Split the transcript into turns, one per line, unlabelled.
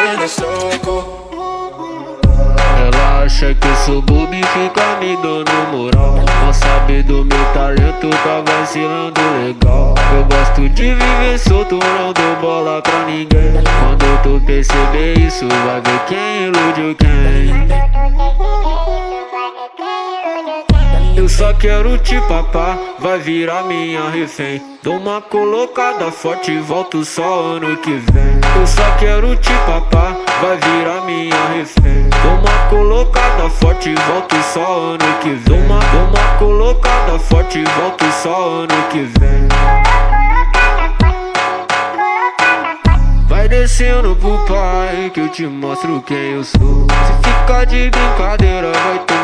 descendo soco.
Ela acha que eu sou bobo e fica me dando moral. Não sabe do meu talento, tá vacilando legal. Eu gosto de viver solto, não dou bola pra ninguém. Quando tu perceber isso, vai ver quem iludiu quem. Eu só quero te papar, vai virar minha refém. Dou uma colocada forte e volto só ano que vem. Eu só quero te papar, vai virar minha refém. Dou uma colocada forte e volto só ano que vem. Dou uma colocada forte e volto só ano que vem. Vai descendo pro pai que eu te mostro quem eu sou. Se ficar de brincadeira vai tomar